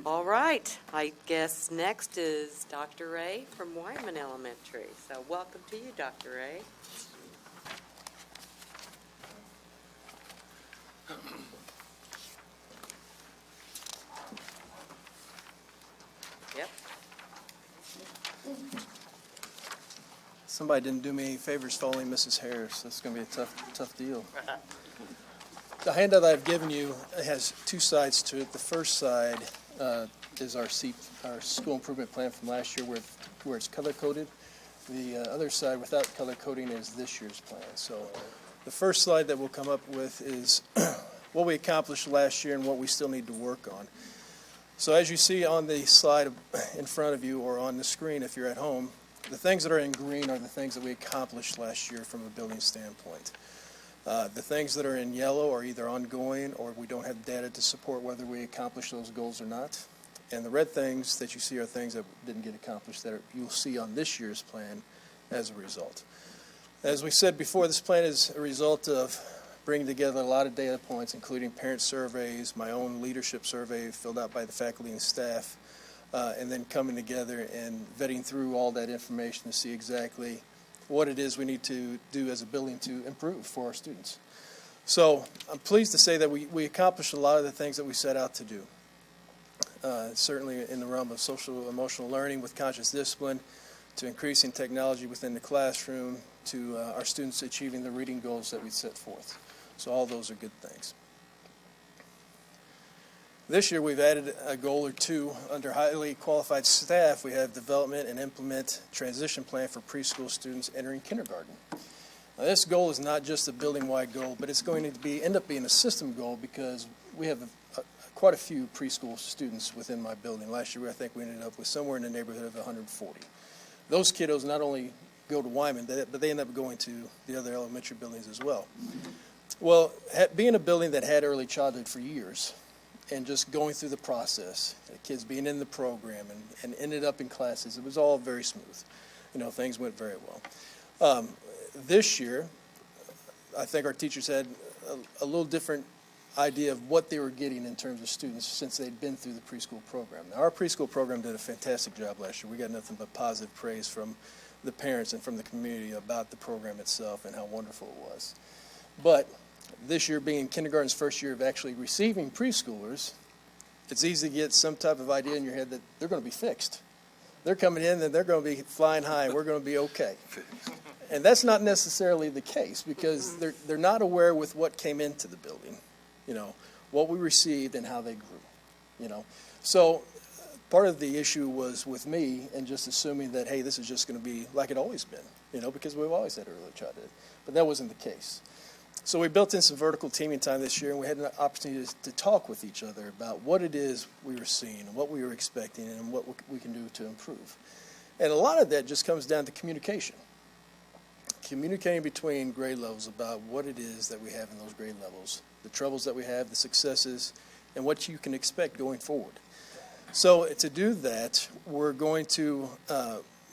All right, I guess next is Dr. Ray from Wyman Elementary. So welcome to you, Dr. Ray. Yep. Somebody didn't do me any favors following Mrs. Harris. That's going to be a tough deal. The handout I've given you has two sides to it. The first side is our SIP, our school improvement plan from last year, where it's color coded. The other side, without color coding, is this year's plan. So the first slide that we'll come up with is what we accomplished last year and what we still need to work on. So as you see on the slide in front of you or on the screen if you're at home, the things that are in green are the things that we accomplished last year from a building standpoint. The things that are in yellow are either ongoing or we don't have data to support whether we accomplish those goals or not. And the red things that you see are things that didn't get accomplished that you'll see on this year's plan as a result. As we said before, this plan is a result of bringing together a lot of data points, including parent surveys, my own leadership survey filled out by the faculty and staff, and then coming together and vetting through all that information to see exactly what it is we need to do as a building to improve for our students. So I'm pleased to say that we accomplished a lot of the things that we set out to do. Certainly in the realm of social emotional learning with conscious discipline, to increasing technology within the classroom, to our students achieving the reading goals that we set forth. So all those are good things. This year we've added a goal or two. Under highly qualified staff, we have development and implement transition plan for preschool students entering kindergarten. Now, this goal is not just a building-wide goal, but it's going to end up being a system goal because we have quite a few preschool students within my building. Last year I think we ended up with somewhere in the neighborhood of 140. Those kiddos not only go to Wyman, but they end up going to the other elementary buildings as well. Well, being a building that had early childhood for years, and just going through the process, the kids being in the program and ended up in classes, it was all very smooth. Things went very well. This year, I think our teachers had a little different idea of what they were getting in terms of students since they'd been through the preschool program. Now, our preschool program did a fantastic job last year. We got nothing but positive praise from the parents and from the community about the program itself and how wonderful it was. But this year being kindergarten's first year of actually receiving preschoolers, it's easy to get some type of idea in your head that they're going to be fixed. They're coming in and they're going to be flying high and we're going to be okay. And that's not necessarily the case because they're not aware with what came into the building, what we received and how they grew, So part of the issue was with me and just assuming that, hey, this is just going to be like it always been, because we've always had early childhood. But that wasn't the case. So we built in some vertical teaming time this year, and we had an opportunity to talk with each other about what it is we were seeing, and what we were expecting, and what we can do to improve. And a lot of that just comes down to communication. Communicating between grade levels about what it is that we have in those grade levels, the troubles that we have, the successes, and what you can expect going forward. So to do that, we're going to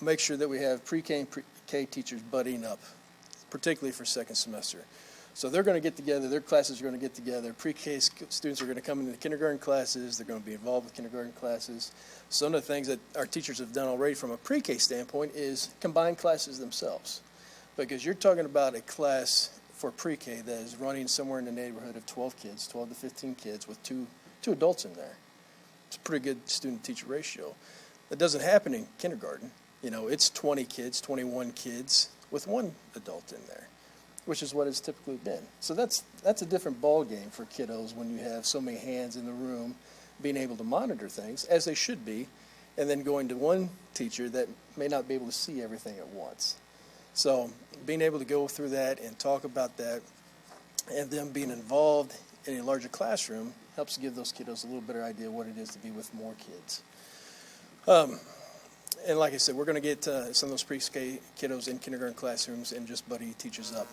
make sure that we have pre-K and pre-K teachers buddying up, particularly for second semester. So they're going to get together, their classes are going to get together. Pre-K students are going to come into the kindergarten classes. They're going to be involved with kindergarten classes. Some of the things that our teachers have done already from a pre-K standpoint is combine classes themselves. Because you're talking about a class for pre-K that is running somewhere in the neighborhood of 12 to 15 kids with two adults in there. It's a pretty good student-teacher ratio. That doesn't happen in kindergarten. It's 20 kids, 21 kids with one adult in there, which is what it's typically been. So that's a different ball game for kiddos when you have so many hands in the room being able to monitor things, as they should be, and then going to one teacher that may not be able to see everything at once. So being able to go through that and talk about that and them being involved in a larger classroom helps give those kiddos a little better idea of what it is to be with more kids. And like I said, we're going to get some of those pre-K kiddos in kindergarten classrooms and just buddy teachers up.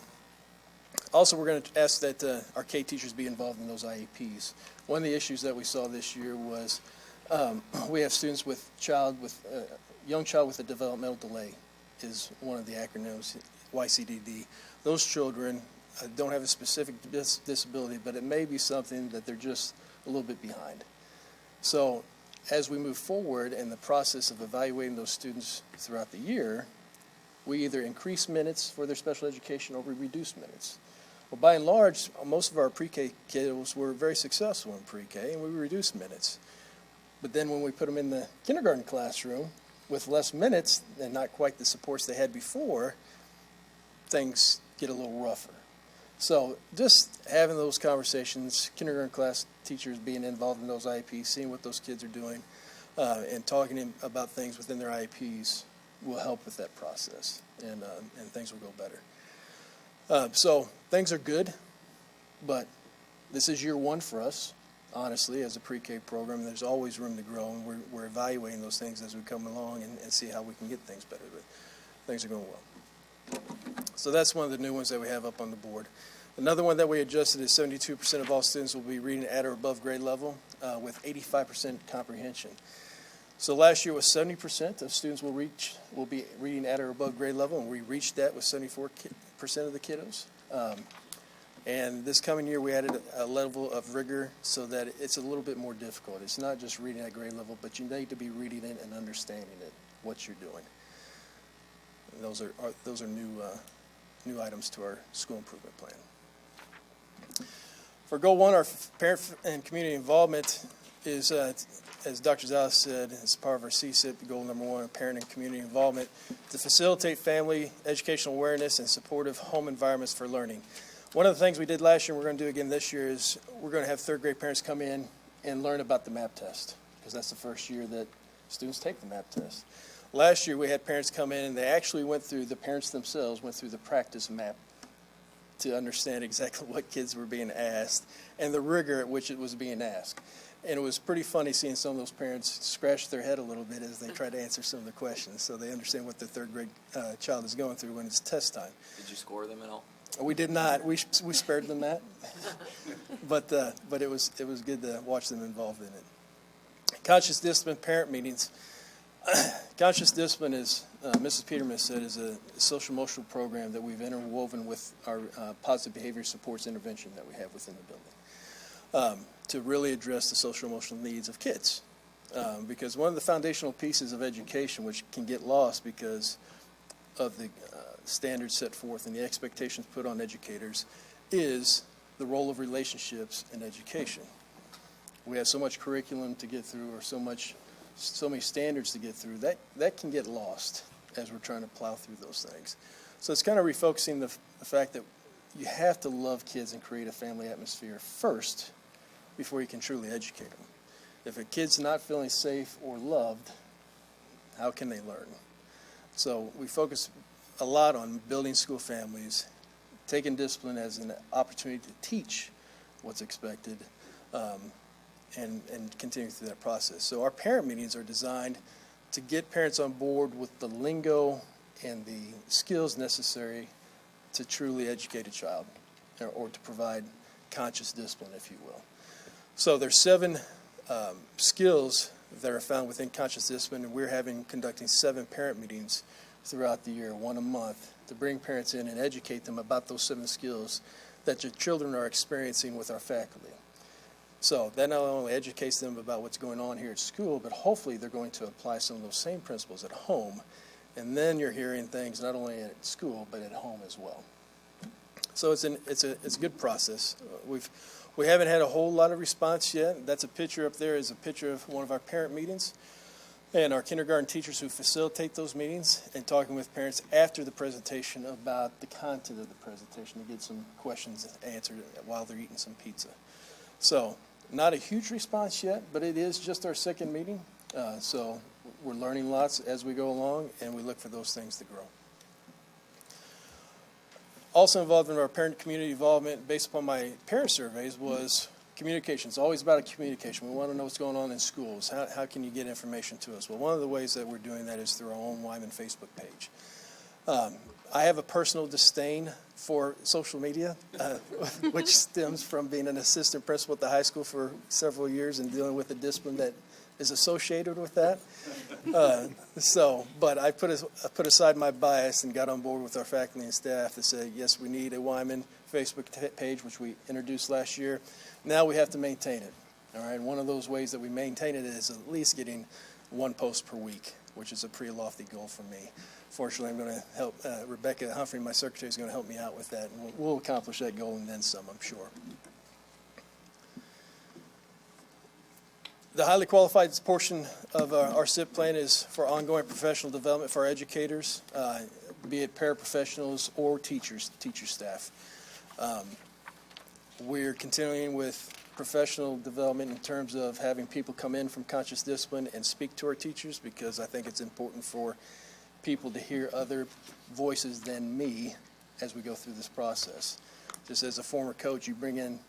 Also, we're going to ask that our K teachers be involved in those IEPs. One of the issues that we saw this year was we have students with young child with a developmental delay is one of the acronyms, YCDD. Those children don't have a specific disability, but it may be something that they're just a little bit behind. So as we move forward in the process of evaluating those students throughout the year, we either increase minutes for their special education or we reduce minutes. Well, by and large, most of our pre-K kiddos were very successful in pre-K, and we reduced minutes. But then when we put them in the kindergarten classroom with less minutes and not quite the supports they had before, things get a little rougher. So just having those conversations, kindergarten class teachers being involved in those IEPs, seeing what those kids are doing, and talking about things within their IEPs will help with that process, and things will go better. So things are good, but this is year one for us, honestly, as a pre-K program. There's always room to grow, and we're evaluating those things as we come along and see how we can get things better, but things are going well. So that's one of the new ones that we have up on the board. Another one that we adjusted is 72% of all students will be reading at or above grade level with 85% comprehension. So last year was 70% of students will be reading at or above grade level, and we reached that with 74% of the kiddos. And this coming year we added a level of rigor so that it's a little bit more difficult. It's not just reading at grade level, but you need to be reading it and understanding it, what you're doing. And those are new items to our school improvement plan. For goal one, our parent and community involvement is, as Dr. Zales said, as part of our CSIP, goal number one, parent and community involvement, to facilitate family educational awareness and supportive home environments for learning. One of the things we did last year and we're going to do again this year is we're going to have third grade parents come in and learn about the MAP test, because that's the first year that students take the MAP test. Last year we had parents come in and the parents themselves went through the practice MAP to understand exactly what kids were being asked and the rigor at which it was being asked. And it was pretty funny seeing some of those parents scratch their head a little bit as they try to answer some of the questions, so they understand what their third grade child is going through when it's test time. Did you score them at all? We did not. We spared them that, but it was good to watch them involved in it. Conscious discipline parent meetings. Conscious discipline is, Mrs. Peterman said, is a social emotional program that we've interwoven with our positive behavior supports intervention that we have within the building to really address the social emotional needs of kids. Because one of the foundational pieces of education, which can get lost because of the standards set forth and the expectations put on educators, is the role of relationships in education. We have so much curriculum to get through, or so many standards to get through, that can get lost as we're trying to plow through those things. So it's kind of refocusing the fact that you have to love kids and create a family atmosphere first before you can truly educate them. If a kid's not feeling safe or loved, how can they learn? So we focus a lot on building school families, taking discipline as an opportunity to teach what's expected, and continuing through that process. So our parent meetings are designed to get parents on board with the lingo and the skills necessary to truly educate a child, or to provide conscious discipline, if you will. So there's 7 skills that are found within conscious discipline, and we're conducting 7 parent meetings throughout the year, 1 a month, to bring parents in and educate them about those 7 skills that your children are experiencing with our faculty. So that not only educates them about what's going on here at school, but hopefully they're going to apply some of those same principles at home. And then you're hearing things not only at school, but at home as well. So it's a good process. We haven't had a whole lot of response yet. That's a picture up there is a picture of one of our parent meetings. And our kindergarten teachers who facilitate those meetings, and talking with parents after the presentation about the content of the presentation to get some questions answered while they're eating some pizza. So not a huge response yet, but it is just our 2nd meeting. So we're learning lots as we go along, and we look for those things to grow. Also involved in our parent community involvement, based upon my parent surveys, was communication. It's always about communication. We want to know what's going on in schools. How can you get information to us? Well, one of the ways that we're doing that is through our own Wyman Facebook page. I have a personal disdain for social media, which stems from being an assistant principal at the high school for several years and dealing with the discipline that is associated with that. But I put aside my bias and got on board with our faculty and staff to say, yes, we need a Wyman Facebook page, which we introduced last year. Now we have to maintain it. All right, and one of those ways that we maintain it is at least getting one post per week, which is a pretty lofty goal for me. Fortunately, I'm going to help Rebecca Humphrey, my secretary, is going to help me out with that, and we'll accomplish that goal and then some, I'm sure. The highly qualified portion of our SIP plan is for ongoing professional development for our educators, be it paraprofessionals or teacher staff. We're continuing with professional development in terms of having people come in from conscious discipline and speak to our teachers, because I think it's important for people to hear other voices than me as we go through this process. Just as a former coach, you bring in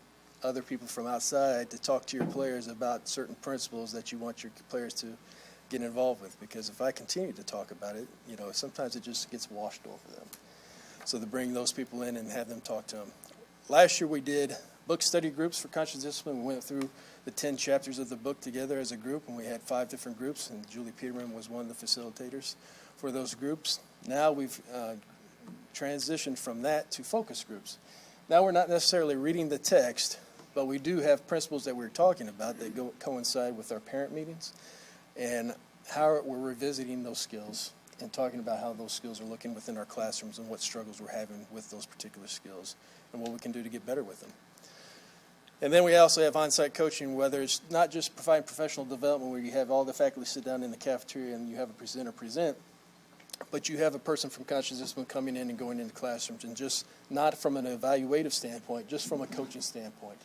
other people from outside to talk to your players about certain principles that you want your players to get involved with, because if I continue to talk about it, sometimes it just gets washed over them. So to bring those people in and have them talk to them. Last year we did book study groups for conscious discipline. We went through the 10 chapters of the book together as a group, and we had 5 different groups, and Julie Peterman was one of the facilitators for those groups. Now we've transitioned from that to focus groups. Now we're not necessarily reading the text, but we do have principles that we're talking about that coincide with our parent meetings, and how we're revisiting those skills and talking about how those skills are looking within our classrooms and what struggles we're having with those particular skills and what we can do to get better with them. And then we also have on-site coaching, whether it's not just providing professional development where you have all the faculty sit down in the cafeteria and you have a presenter present, but you have a person from conscious discipline coming in and going into classrooms, and just not from an evaluative standpoint, just from a coaching standpoint.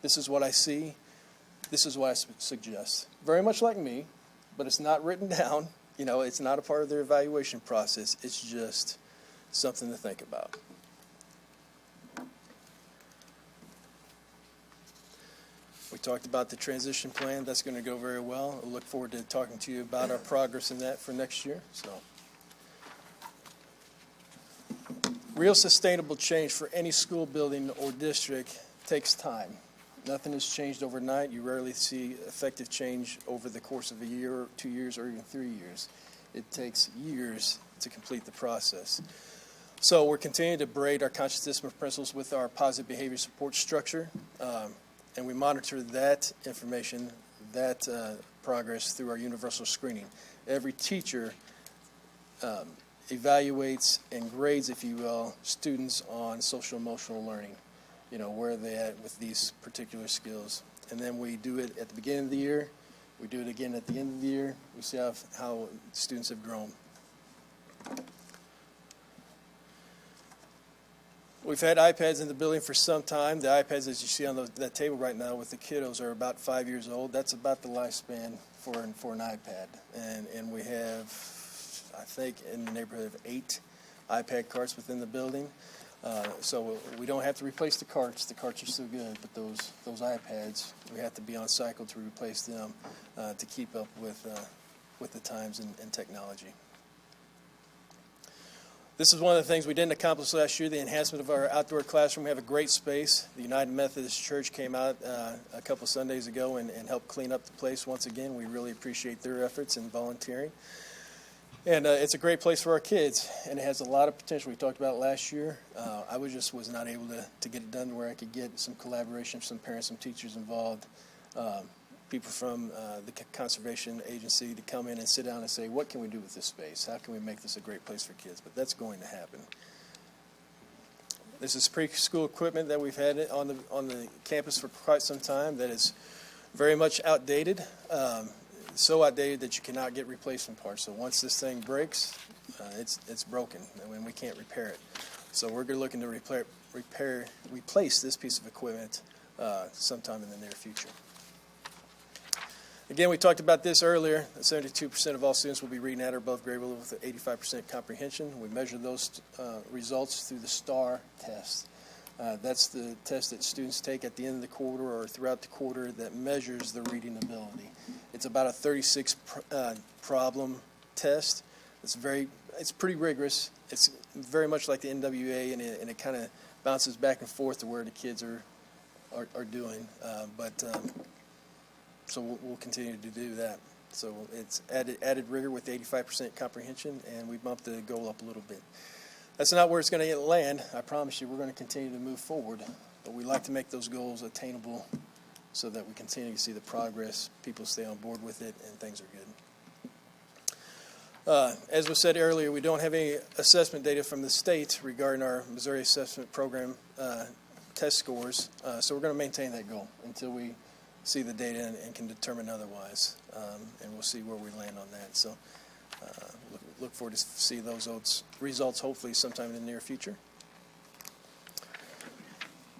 This is what I see. This is what I suggest. Very much like me, but it's not written down. It's not a part of their evaluation process. It's just something to think about. We talked about the transition plan. That's going to go very well. I look forward to talking to you about our progress in that for next year. Real sustainable change for any school building or district takes time. Nothing has changed overnight. You rarely see effective change over the course of a year, or 2 years, or even 3 years. It takes years to complete the process. So we're continuing to braid our conscious discipline principles with our positive behavior support structure, and we monitor that information, that progress through our universal screening. Every teacher evaluates and grades, if you will, students on social emotional learning. Where are they at with these particular skills? And then we do it at the beginning of the year. We do it again at the end of the year. We see how students have grown. We've had iPads in the building for some time. The iPads, as you see on that table right now with the kiddos, are about 5 years old. That's about the lifespan for an iPad. And we have, I think, in the neighborhood of 8 iPad carts within the building. So we don't have to replace the carts. The carts are still good, but those iPads, we have to be on cycle to replace them to keep up with the times and technology. This is one of the things we didn't accomplish last year, the enhancement of our outdoor classroom. We have a great space. The United Methodist Church came out a couple Sundays ago and helped clean up the place once again. We really appreciate their efforts in volunteering. And it's a great place for our kids, and it has a lot of potential. We talked about it last year. I was not able to get it done where I could get some collaboration, some parents, some teachers involved, people from the Conservation Agency to come in and sit down and say, what can we do with this space? How can we make this a great place for kids? But that's going to happen. This is preschool equipment that we've had on the campus for quite some time that is very much outdated. So outdated that you cannot get replacement parts. So once this thing breaks, it's broken, and we can't repair it. So we're looking to replace this piece of equipment sometime in the near future. Again, we talked about this earlier. 72% of all students will be reading at or above grade level with 85% comprehension. We measure those results through the STAR test. That's the test that students take at the end of the quarter or throughout the quarter that measures the reading ability. It's about a 36 problem test. It's pretty rigorous. It's very much like the NWA, and it kind of bounces back and forth to where the kids are doing. So we'll continue to do that. So it's added rigor with 85% comprehension, and we bumped the goal up a little bit. That's not where it's going to land. I promise you we're going to continue to move forward, but we like to make those goals attainable so that we continue to see the progress, people stay on board with it, and things are good. As was said earlier, we don't have any assessment data from the state regarding our Missouri Assessment Program test scores, so we're going to maintain that goal until we see the data and can determine otherwise, and we'll see where we land on that. So look forward to see those results hopefully sometime in the near future.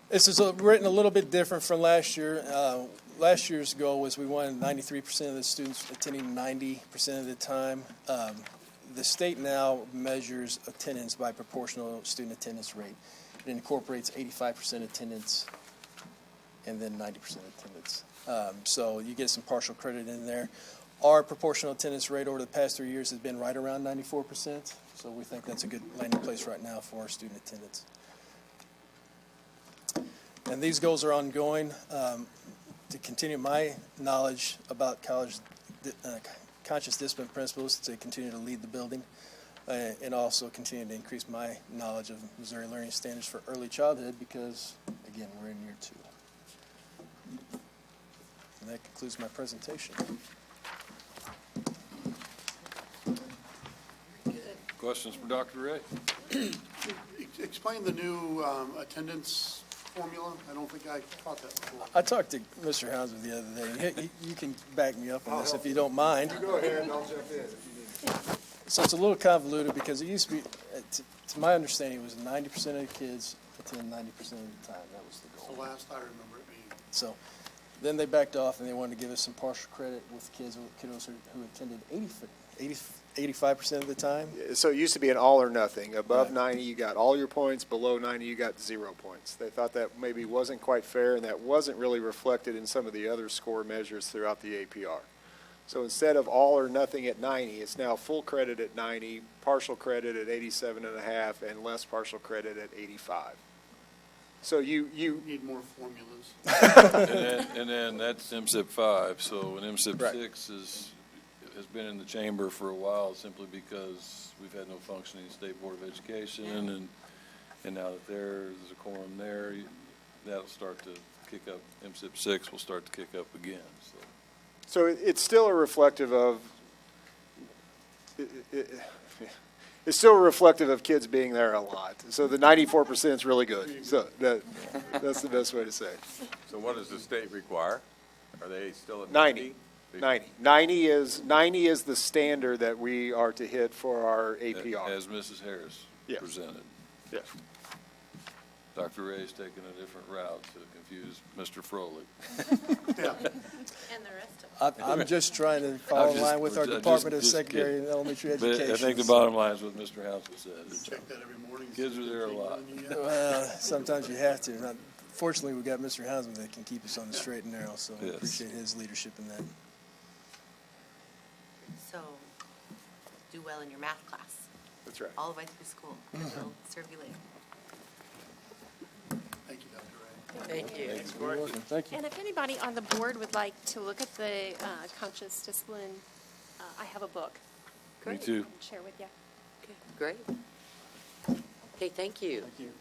This is written a little bit different from last year. Last year's goal was we wanted 93% of the students attending 90% of the time. The state now measures attendance by proportional student attendance rate. It incorporates 85% attendance and then 90% attendance. So you get some partial credit in there. Our proportional attendance rate over the past 3 years has been right around 94%, so we think that's a good landing place right now for our student attendance. And these goals are ongoing. To continue my knowledge about college conscious discipline principles, to continue to lead the building, and also continue to increase my knowledge of Missouri learning standards for early childhood, because, again, we're in year 2. And that concludes my presentation. Questions for Dr. Ray? Explain the new attendance formula. I don't think I caught that before. I talked to Mr. Hounsworth the other day. You can back me up on this if you don't mind. You go ahead and I'll jump in if you need. So it's a little convoluted because it used to be, to my understanding, it was 90% of the kids attend 90% of the time. That was the The goal. last I remember it being. So then they backed off and they wanted to give us some partial credit with kiddos who attended 85% of the time. So it used to be an all or nothing. Above Right. 90, you got all your points. Below 90, you got 0 points. They thought that maybe wasn't quite fair, and that wasn't really reflected in some of the other score measures throughout the APR. So instead of all or nothing at 90, it's now full credit at 90, partial credit at 87.5, and less partial credit at 85. So you Need more formulas. And then that's MSIP 5, so an MSIP Right. 6 has been in the chamber for a while simply because we've had no functioning State Board of Education, and now that there's a quorum there, that'll start to kick up, MSIP 6 will start to kick up again, so. So it's still a reflective of it's still reflective of kids being there a lot. So the 94% is really good. So that's the best way to say it. So what does the state require? Are they still at 90. 90 is the standard that we are to hit for our APR. As Mrs. Harris Yes. presented. Yes. Dr. Ray's taken a different route to confuse Mr. Froelich. Yeah. And the rest of them. I'm just trying to follow in line with our Department of just Secondary and Elementary Education. But I think the bottom line is what Mr. Hounsworth said. Check that every morning. Kids are there a lot. Well, sometimes you have to. Fortunately, we've got Mr. Hounsworth that can keep us on the straight and narrow, so I Yes. appreciate his leadership in that. So, do well in your math class, That's right. all the way through school. It'll serve you later. Thank you, Dr. Ray. Thank you. You're welcome. Thank you. And if anybody on the board would like to look at the conscious discipline, I have a book Me Great. too. to share with you. Okay, great. Okay, thank you. Thank you.